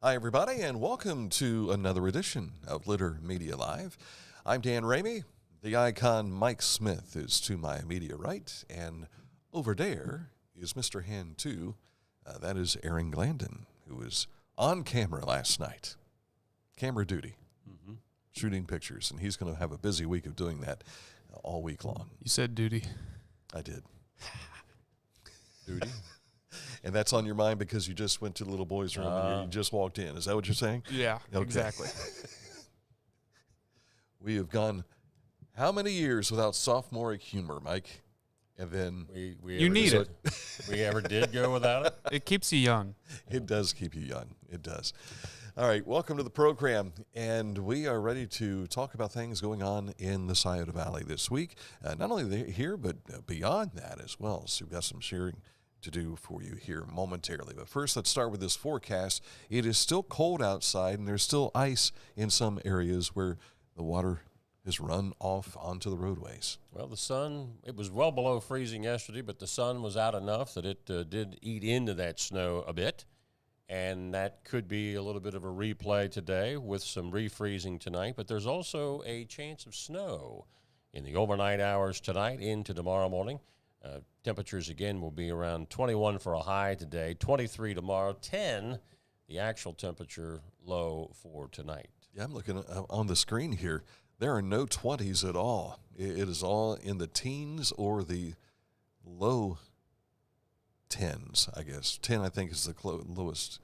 Hi, everybody, and welcome to another edition of Litter Media Live. I'm Dan Ramey. The icon Mike Smith is to my immediate right, and over there is Mr. Hand 2. That is Aaron Glandon, who was on camera last night. Camera duty, shooting pictures, and he's going to have a busy week of doing that all week long. You said duty. I did. Duty? And that's on your mind because you just went to the little boy's room and you just walked in. Is that what you're saying? Yeah, okay. Exactly. We have gone how many years without sophomoric humor, Mike? And then you need it. We ever did go without it? It keeps you young. It does keep you young. It does. All right, welcome to the program. And we are ready to talk about things going on in the Scioto Valley this week. Not only here, but beyond that as well. So we've got some sharing to do for you here momentarily. But first, let's start with this forecast. It is still cold outside, and there's still ice in some areas where the water has run off onto the roadways. Well, the sun, it was well below freezing yesterday, but the sun was out enough that it did eat into that snow a bit. And that could be a little bit of a replay today with some refreezing tonight. But there's also a chance of snow in the overnight hours tonight into tomorrow morning. Temperatures, again, will be around 21 for a high today, 23 tomorrow, 10 the actual temperature low for tonight. Yeah, I'm looking on the screen here. There are no 20s at all. It is all in the teens or the low 10s, I guess. 10, I think, is the lowest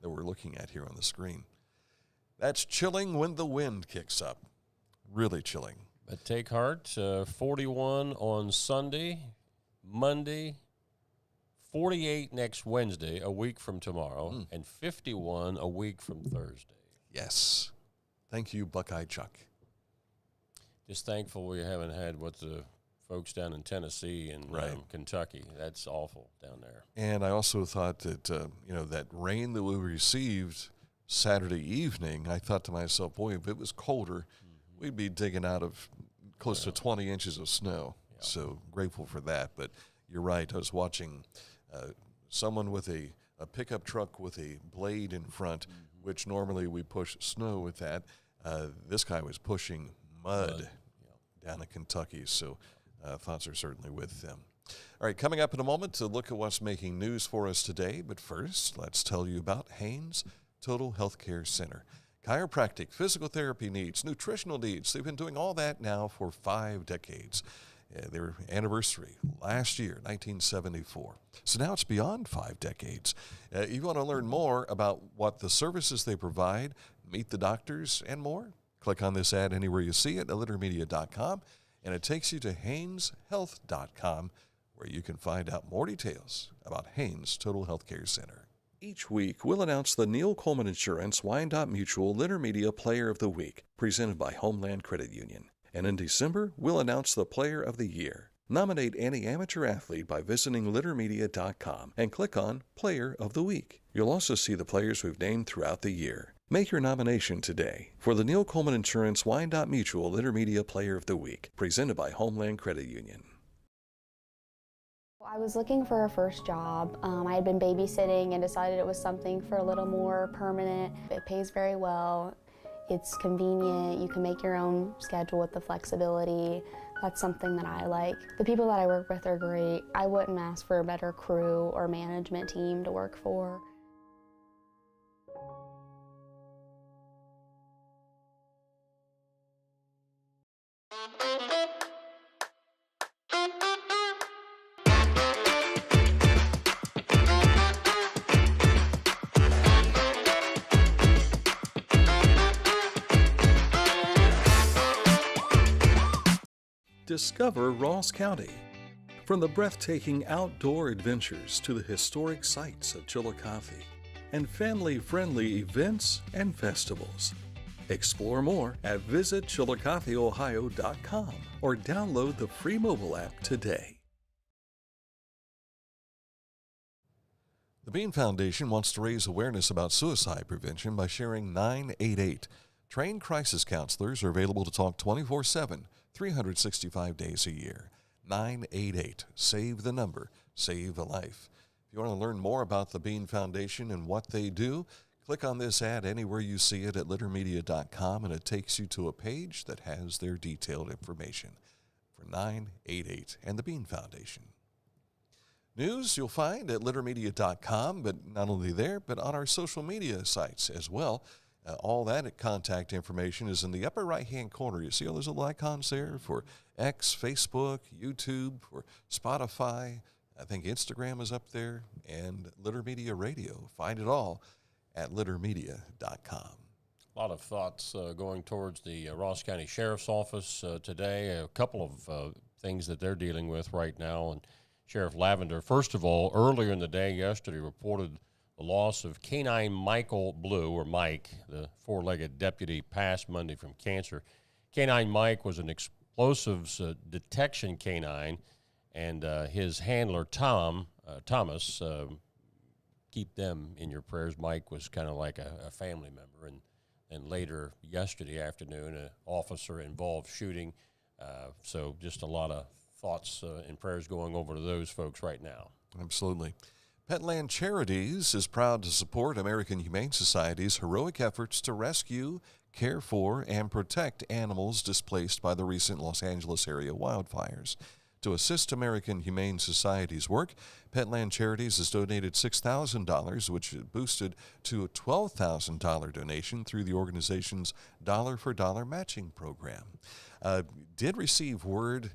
that we're looking at here on the screen. That's chilling when the wind kicks up. Really chilling. But take heart, 41 on Sunday, Monday, 48 next Wednesday, a week from tomorrow, and 51 a week from Thursday. Yes. Thank you, Buckeye Chuck. Just thankful we haven't had what the folks down in Tennessee and Kentucky. That's awful down there. And I also thought that, that rain that we received Saturday evening, I thought to myself, boy, if it was colder, we'd be digging out of close to 20 inches of snow. Yeah. So grateful for that. But you're right. I was watching someone with a pickup truck with a blade in front, which normally we push snow with that. This guy was pushing mud down in Kentucky. So thoughts are certainly with them. All right, coming up in a moment to look at what's making news for us today. But first, let's tell you about Haynes Total Healthcare Center. Chiropractic, physical therapy needs, nutritional needs. They've been doing all that now for 5 decades. Their anniversary last year, 1974. So now it's beyond 5 decades. If you want to learn more about what the services they provide, meet the doctors, and more, click on this ad anywhere you see it at littermedia.com, and it takes you to HaynesHealth.com, where you can find out more details about Haynes Total Healthcare Center. Each week, we'll announce the Neil Coleman Insurance Wyandotte Mutual Litter Media Player of the Week, presented by Homeland Credit Union. And in December, we'll announce the Player of the Year. Nominate any amateur athlete by visiting littermedia.com and click on Player of the Week. You'll also see the players we've named throughout the year. Make your nomination today for the Neil Coleman Insurance Wyandotte Mutual Litter Media Player of the Week, presented by Homeland Credit Union. I was looking for a first job. I had been babysitting and decided it was something for a little more permanent. It pays very well. It's convenient. You can make your own schedule with the flexibility. That's something that I like. The people that I work with are great. I wouldn't ask for a better crew or management team to work for. Discover Ross County. From the breathtaking outdoor adventures to the historic sights of Chillicothe and family-friendly events and festivals. Explore more at visitchillicotheohio.com or download the free mobile app today. The Bean Foundation wants to raise awareness about suicide prevention by sharing 988. Trained crisis counselors are available to talk 24/7, 365 days a year. 988. Save the number. Save a life. If you want to learn more about the Bean Foundation and what they do, Click on this ad anywhere you see it at littermedia.com, and it takes you to a page that has their detailed information for 988 and the Bean Foundation. News you'll find at littermedia.com, but not only there, but on our social media sites as well. All that contact information is in the upper right-hand corner. You see all those little icons there for X, Facebook, YouTube, for Spotify. I think Instagram is up there, and Litter Media Radio. Find it all at littermedia.com. A lot of thoughts going towards the Ross County Sheriff's Office today. A couple of things that they're dealing with right now. And Sheriff Lavender, first of all, earlier in the day yesterday, reported the loss of Canine Michael Blue, or Mike, the four-legged deputy, passed Monday from cancer. Canine Mike was an explosives detection canine, and his handler, Thomas, keep them in your prayers. Mike was kind of like a family member. And later yesterday afternoon, an officer-involved shooting. So just a lot of thoughts and prayers going over to those folks right now. Absolutely. Petland Charities is proud to support American Humane Society's heroic efforts to rescue, care for, and protect animals displaced by the recent Los Angeles area wildfires. To assist American Humane Society's work, Petland Charities has donated $6,000, which boosted to a $12,000 donation through the organization's dollar-for-dollar matching program. Did receive word,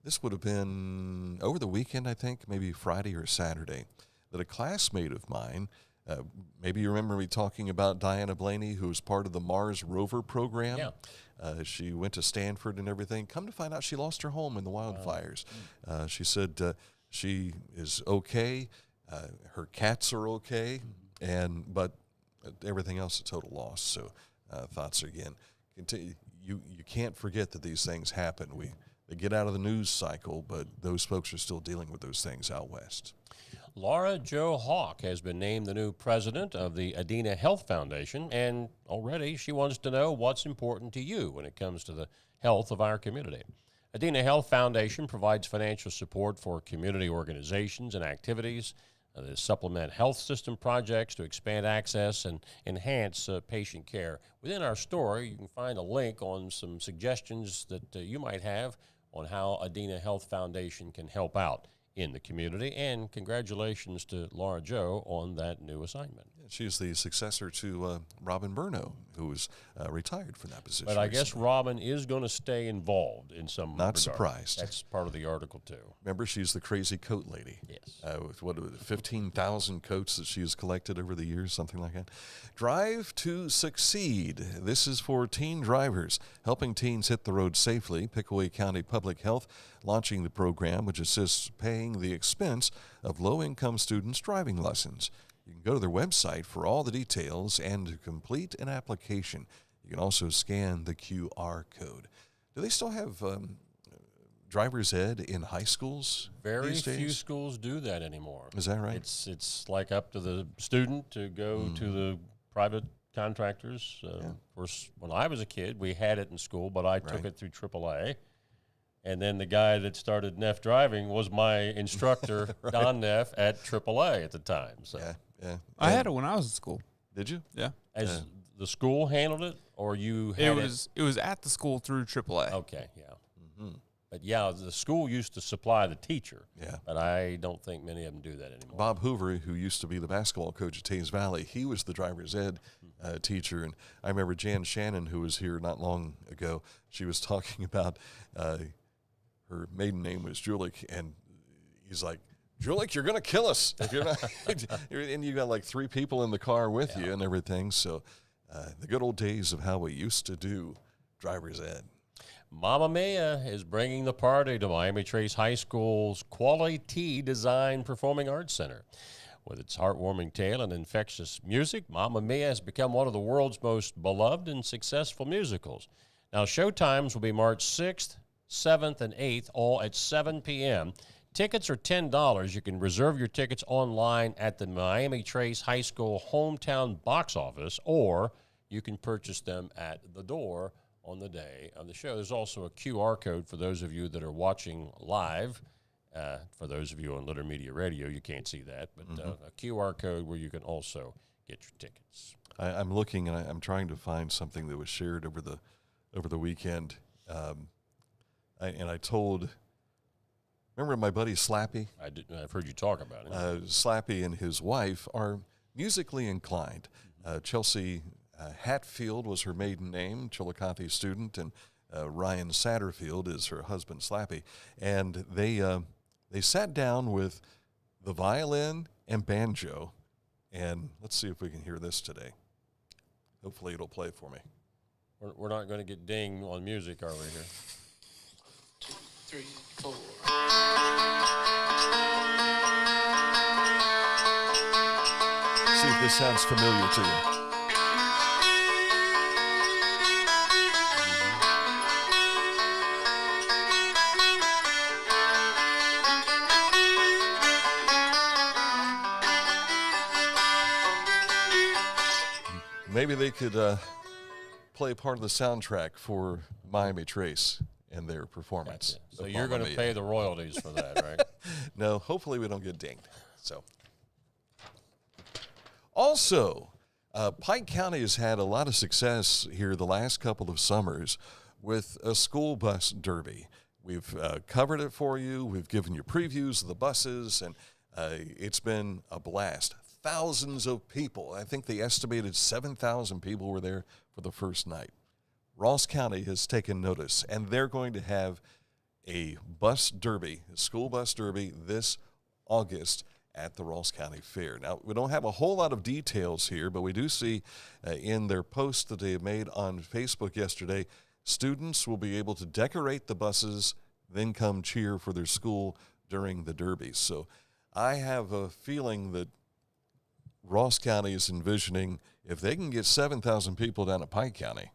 this would have been over the weekend, I think, maybe Friday or Saturday, that a classmate of mine, maybe you remember me talking about Diana Blaney, who was part of the Mars rover program. Yeah. She went to Stanford and everything. Come to find out, she lost her home in the wildfires. She said she is okay. Her cats are okay, but everything else a total loss. So thoughts again. You can't forget that these things happen. They get out of the news cycle, but those folks are still dealing with those things out west. Laura Jo Hawk has been named the new president of the Adena Health Foundation, and already she wants to know what's important to you when it comes to the health of our community. Adena Health Foundation provides financial support for community organizations and activities that supplement health system projects to expand access and enhance patient care. Within our story, you can find a link on some suggestions that you might have on how Adena Health Foundation can help out in the community, and congratulations to Laura Jo on that new assignment. She's the successor to Robin Burno, who was retired from that position. But I guess Robin is going to stay involved in some Not regard. surprised. That's part of the article, too. Remember, she's the crazy coat lady. Yes. With 15,000 coats that she has collected over the years, something like that. Drive to Succeed. This is for teen drivers, helping teens hit the road safely. Pickaway County Public Health launching the program, which assists paying the expense of low-income students' driving lessons. You can go to their website for all the details and to complete an application. You can also scan the QR code. Do they still have driver's ed in high schools? Very few schools do that anymore. Is that right? It's like up to the student to go to the private contractors. Of course, when I was a kid, we had it in school, but I took it through AAA. And then the guy that started Neff driving was my instructor, Don Neff, at AAA at the time. So Yeah. I had it when I was in school. Did you? Yeah. As the school handled it, or you had It was at the school through AAA. Okay, yeah. Mm-hmm. But yeah, the school used to supply the teacher. Yeah. But I don't think many of them do that anymore. Bob Hoover, who used to be the basketball coach at Tays Valley, he was the driver's ed teacher. And I remember Jan Shannon, who was here not long ago, she was talking about her maiden name was Julik, and he's like, Julik, you're going to kill us if you're not. And you got like 3 people in the car with you and everything. So the good old days of how we used to do driver's ed. Mamma Mia is bringing the party to Miami Trace High School's Quali-Tee Design Performing Arts Center. With its heartwarming tale and infectious music, Mamma Mia has become one of the world's most beloved and successful musicals. Now, showtimes will be March 6th, 7th, and 8th, all at 7 p.m. Tickets are $10. You can reserve your tickets online at the Miami Trace High School hometown box office, or you can purchase them at the door on the day of the show. There's also a QR code for those of you that are watching live. For those of you on Litter Media Radio, you can't see that, but a QR code where you can also get your tickets. I'm looking and I'm trying to find something that was shared over the weekend. I told, remember my buddy Slappy? I've heard you talk about it. Slappy and his wife are musically inclined. Chelsea Hatfield was her maiden name, Chillicothe student, and Ryan Satterfield is her husband, Slappy. And they sat down with the violin and banjo, and let's see if we can hear this today. Hopefully it'll play for me. We're not going to get dinged on music, are we here? 2, 3, 4. See if this sounds familiar to you. Maybe they could play part of the soundtrack for Miami Trace and their performance. So you're going to pay the royalties for that, right? No, hopefully we don't get dinged. So, also, Pike County has had a lot of success here the last couple of summers with a school bus derby. We've covered it for you. We've given you previews of the buses, and it's been a blast. Thousands of people. I think they estimated 7,000 people were there for the first night. Ross County has taken notice, and they're going to have a bus derby, a school bus derby, this August at the Ross County Fair. Now, we don't have a whole lot of details here, but we do see in their post that they made on Facebook yesterday, students will be able to decorate the buses, then come cheer for their school during the derby. So I have a feeling that Ross County is envisioning if they can get 7,000 people down to Pike County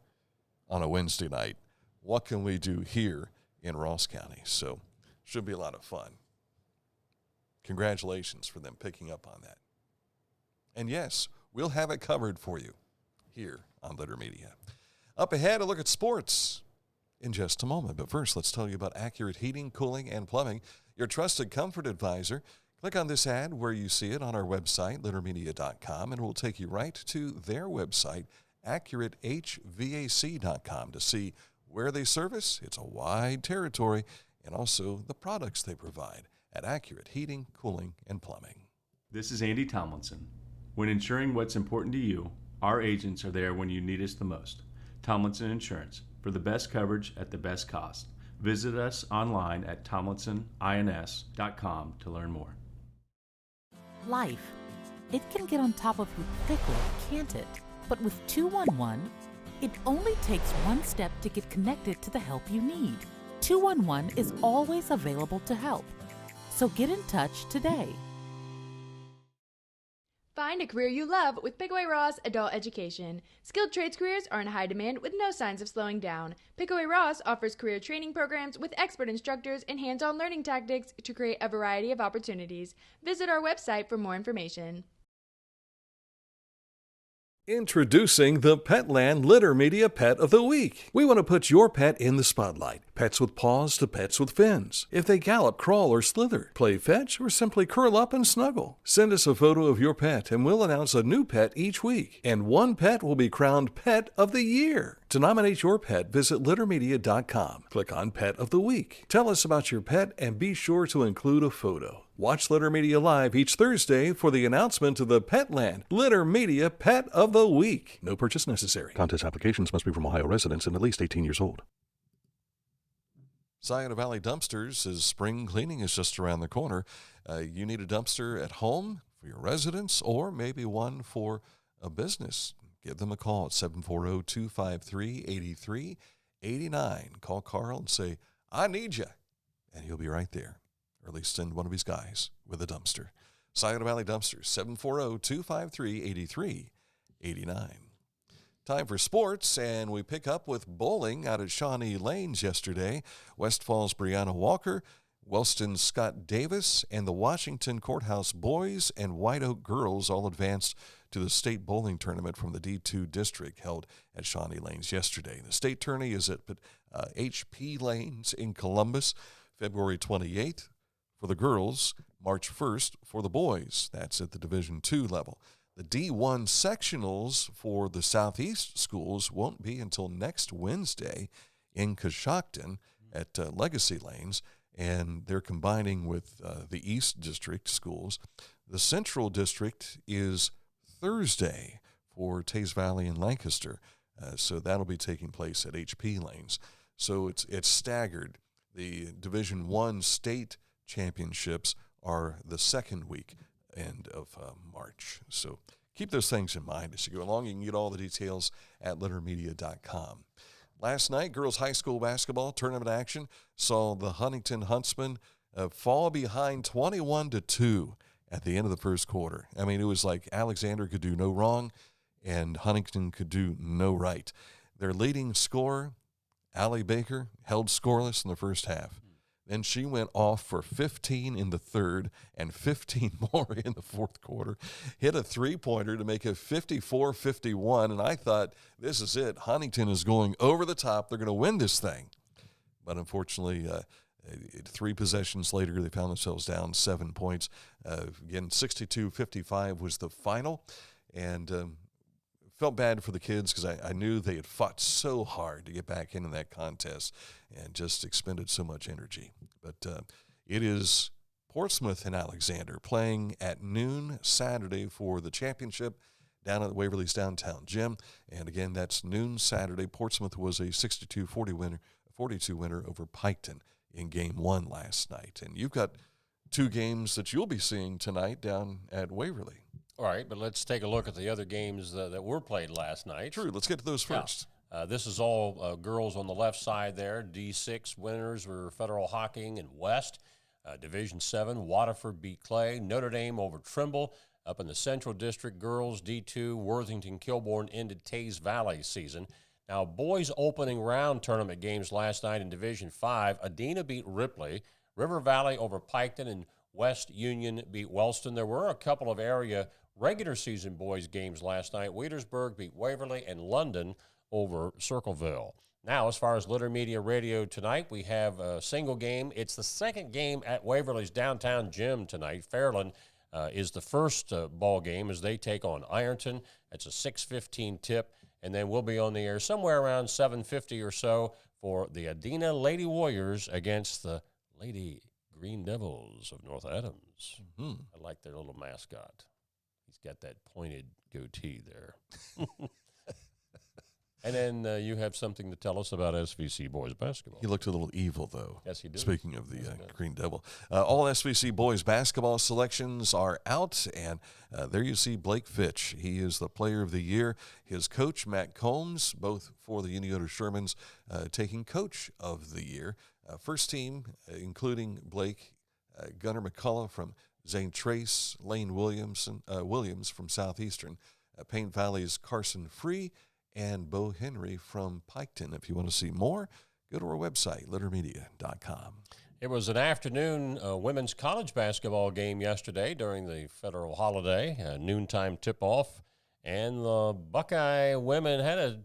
on a Wednesday night, what can we do here in Ross County? So should be a lot of fun. Congratulations for them picking up on that. And yes, we'll have it covered for you here on Litter Media. Up ahead, a look at sports in just a moment. But first, let's tell you about Accurate Heating, Cooling, and Plumbing, your trusted comfort advisor. Click on this ad where you see it on our website, littermedia.com, and it will take you right to their website, accuratehvac.com, to see where they service. It's a wide territory, and also the products they provide at Accurate Heating, Cooling, and Plumbing. This is Andy Tomlinson. When ensuring what's important to you, our agents are there when you need us the most. Tomlinson Insurance, for the best coverage at the best cost. Visit us online at tomlinsonins.com to learn more. Life. It can get on top of you quickly, can't it? But with 211, it only takes one step to get connected to the help you need. 211 is always available to help. So get in touch today. Find a career you love with Pickaway Ross Adult Education. Skilled trades careers are in high demand with no signs of slowing down. Pickaway Ross offers career training programs with expert instructors and hands-on learning tactics to create a variety of opportunities. Visit our website for more information. Introducing the Petland Litter Media Pet of the Week. We want to put your pet in the spotlight. Pets with paws to pets with fins. If they gallop, crawl, or slither, play fetch, or simply curl up and snuggle. Send us a photo of your pet and we'll announce a new pet each week. And one pet will be crowned Pet of the Year. To nominate your pet, visit littermedia.com. Click on Pet of the Week. Tell us about your pet and be sure to include a photo. Watch Litter Media Live each Thursday for the announcement of the Petland Litter Media Pet of the Week. No purchase necessary. Contest applications must be from Ohio residents and at least 18 years old. Zion Valley Dumpsters says spring cleaning is just around the corner. You need a dumpster at home for your residence or maybe one for a business. Give them a call at 740-253-8389. Call Carl and say, I need you, and he'll be right there. Or at least send one of his guys with a dumpster. Zion Valley Dumpsters, 740-253-8389. Time for sports, and we pick up with bowling out at Shawnee Lanes yesterday. Westfall's Brianna Walker, Wellston's Scott Davis, and the Washington Courthouse boys and White Oak girls all advanced to the state bowling tournament from the D2 district held at Shawnee Lanes yesterday. The state tourney is at HP Lanes in Columbus, February 28th. For the girls, March 1st for the boys. That's at the Division II level. The D1 sectionals for the Southeast schools won't be until next Wednesday in Coshocton at Legacy Lanes, and they're combining with the East District schools. The Central District is Thursday for Taze Valley and Lancaster, so that'll be taking place at HP Lanes. So it's staggered. The Division I state championships are the second week end of March. So keep those things in mind as you go along. You can get all the details at littermedia.com. Last night, girls high school basketball tournament action saw the Huntington Huntsmen fall behind 21-2 at the end of the first quarter. I mean, it was like Alexander could do no wrong and Huntington could do no right. Their leading scorer, Allie Baker, held scoreless in the first half. Then she went off for 15 in the third and 15 more in the fourth quarter, hit a three-pointer to make it 54-51, and I thought, this is it. Huntington is going over the top. They're going to win this thing. But unfortunately, 3 possessions later, they found themselves down 7 points. Again, 62-55 was the final, and felt bad for the kids because I knew they had fought so hard to get back into that contest and just expended so much energy. But it is Portsmouth and Alexander playing at noon Saturday for the championship down at Waverly's downtown gym. And again, that's noon Saturday. Portsmouth was a 62-42 winner over Piketon in Game 1 last night. And you've got 2 games that you'll be seeing tonight down at Waverly. All right, but let's take a look at the other games that were played last night. True. Let's get to those first. Yeah. This is all girls on the left side there. D6 winners were Federal Hocking and West. Division 7, Waterford beat Clay. Notre Dame over Trimble. Up in the Central District, girls D2, Worthington-Kilbourne ended Taze Valley season. Now, boys opening round tournament games last night in Division 5. Adena beat Ripley. River Valley over Piketon, and West Union beat Wellston. There were a couple of area regular season boys games last night. Wheatersburg beat Waverly, and London over Circleville. Now, as far as Litter Media Radio tonight, we have a single game. It's the second game at Waverly's downtown gym tonight. Fairland is the first ball game as they take on Ironton. It's a 6:15 tip, and then we'll be on the air somewhere around 7:50 or so for the Adena Lady Warriors against the Lady Green Devils of North Adams. Mm-hmm. I like their little mascot. He's got that pointed goatee there. And then you have something to tell us about SVC boys basketball. He looked a little evil, though. Yes, he did. Speaking of the Green Devil. All SVC boys basketball selections are out, and there you see Blake Fitch. He is the player of the year. His coach, Matt Combs, both for the Uniota Shermans, taking coach of the year. First team, including Blake, Gunnar McCullough from Zane Trace, Lane Williams from Southeastern, Paint Valley's Carson Free, and Bo Henry from Piketon. If you want to see more, go to our website, littermedia.com. It was an afternoon women's college basketball game yesterday during the federal holiday, a noontime tip-off, and the Buckeye women had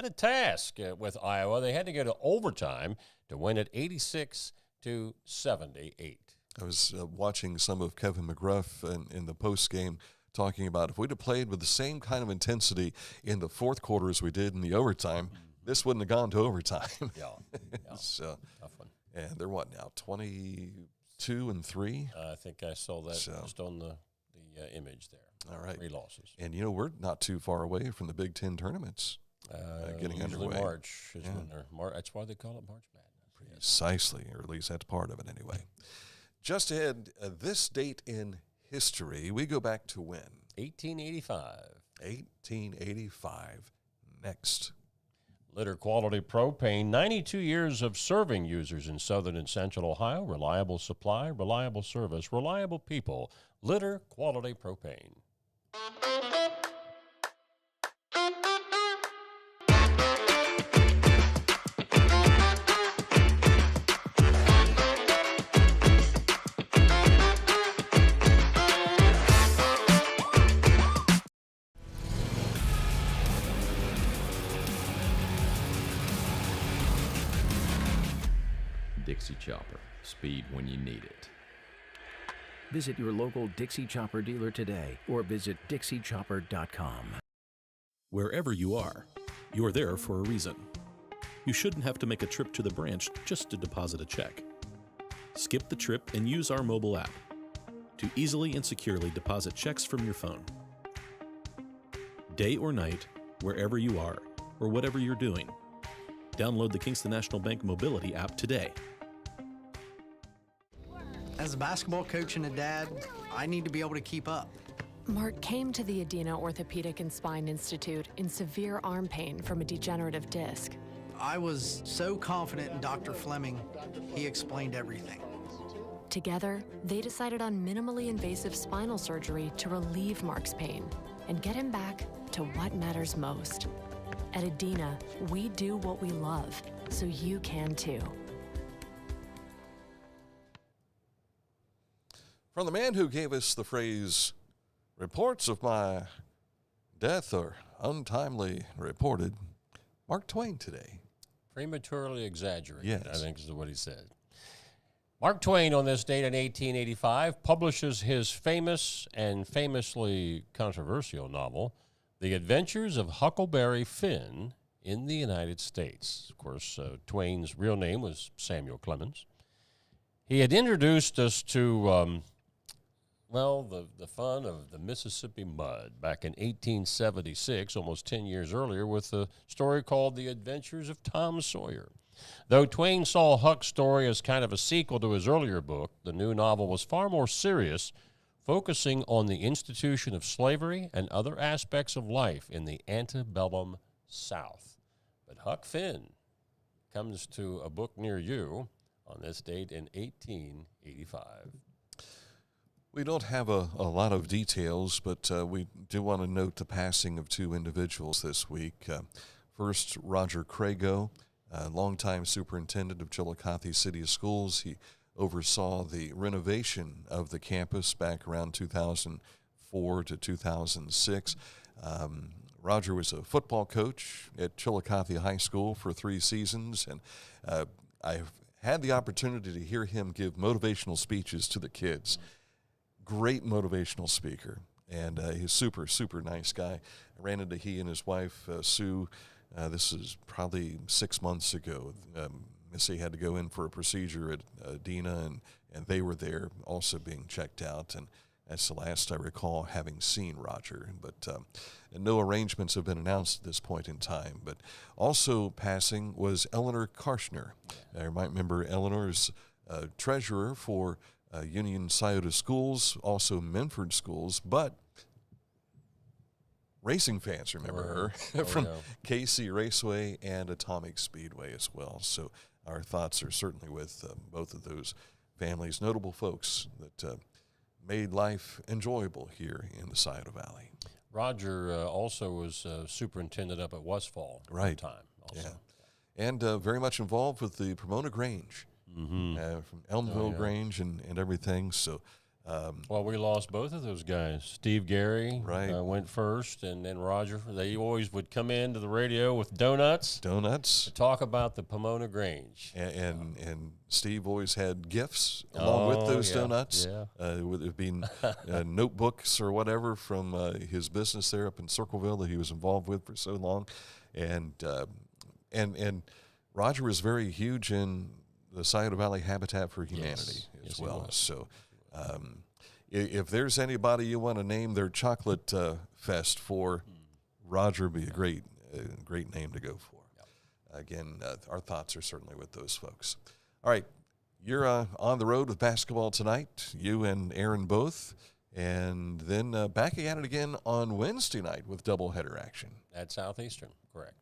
a task with Iowa. They had to go to overtime to win it 86-78. I was watching some of Kevin McGruff in the post-game talking about if we'd have played with the same kind of intensity in the fourth quarter as we did in the overtime, this wouldn't have gone to overtime. Yeah. So, tough one. And they're what now, 22-3? I think I saw that just on the image there. All right. 3 losses. And, we're not too far away from the Big Ten tournaments getting underway. March is when they're that's why they call it March Madness. Precisely, or at least that's part of it anyway. Just ahead, this date in history, we go back to when? 1885. 1885. Next. Litter Quality Propane, 92 years of serving users in southern and central Ohio. Reliable supply, reliable service, reliable people. Litter Quality Propane. Dixie Chopper, speed when you need it. Visit your local Dixie Chopper dealer today or visit dixiechopper.com. Wherever you are, you're there for a reason. You shouldn't have to make a trip to the branch just to deposit a check. Skip the trip and use our mobile app to easily and securely deposit checks from your phone. Day or night, wherever you are, or whatever you're doing, download the Kingston National Bank Mobility app today. As a basketball coach and a dad, I need to be able to keep up. Mark came to the Adena Orthopedic and Spine Institute in severe arm pain from a degenerative disc. I was so confident in Dr. Fleming, he explained everything. Together, they decided on minimally invasive spinal surgery to relieve Mark's pain and get him back to what matters most. At Adena, we do what we love, so you can too. From the man who gave us the phrase, reports of my death are untimely reported, Mark Twain today. Prematurely exaggerated, yes. I think is what he said. Mark Twain, on this date in 1885, publishes his famous and famously controversial novel, The Adventures of Huckleberry Finn in the United States. Of course, Twain's real name was Samuel Clemens. He had introduced us to, the fun of the Mississippi mud back in 1876, almost 10 years earlier, with a story called The Adventures of Tom Sawyer. Though Twain saw Huck's story as kind of a sequel to his earlier book, the new novel was far more serious, focusing on the institution of slavery and other aspects of life in the antebellum South. But Huck Finn comes to a book near you on this date in 1885. We don't have a lot of details, but we do want to note the passing of two individuals this week. First, Roger Crago, longtime superintendent of Chillicothe City Schools. He oversaw the renovation of the campus back around 2004 to 2006. Roger was a football coach at Chillicothe High School for 3 seasons, and I've had the opportunity to hear him give motivational speeches to the kids. Great motivational speaker, and he's super, super nice guy. I ran into he and his wife, Sue. This is probably 6 months ago. Missy had to go in for a procedure at Adena, and they were there also being checked out, and that's the last I recall having seen Roger. But no arrangements have been announced at this point in time. But also passing was Eleanor Karshner. You might remember Eleanor's treasurer for Union Scioto Schools, also Menford Schools, but racing fans remember her from KC Raceway and Atomic Speedway as well. So our thoughts are certainly with both of those families, notable folks that made life enjoyable here in the Scioto Valley. Roger Also was superintendent up at Westfall at the time. Also. Yeah. And very much involved with the Pomona Grange. From Elmville Grange and everything. So, we lost both of those guys. Steve Gary went first, and then Roger. They always would come into the radio with donuts to talk about the Pomona Grange. And Steve always had gifts along with those donuts. With it being notebooks or whatever from his business there up in Circleville that he was involved with for so long, and Roger was very huge in the Scioto Valley Habitat for Humanity as well. So if there's anybody you want to name their chocolate fest for, Roger would be a great name to go for. Again, our thoughts are certainly with those folks. All right, you're on the road with basketball tonight, you and Aaron both, and then back at it again on Wednesday night with doubleheader action. At Southeastern, correct.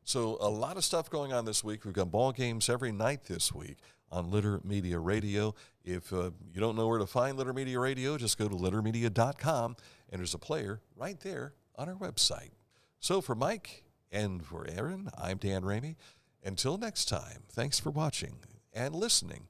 So a lot of stuff going on this week. We've got ball games every night this week on Litter Media Radio. If you don't know where to find Litter Media Radio, just go to littermedia.com, and there's a player right there on our website. So for Mike and for Aaron, I'm Dan Ramey. Until next time, thanks for watching and listening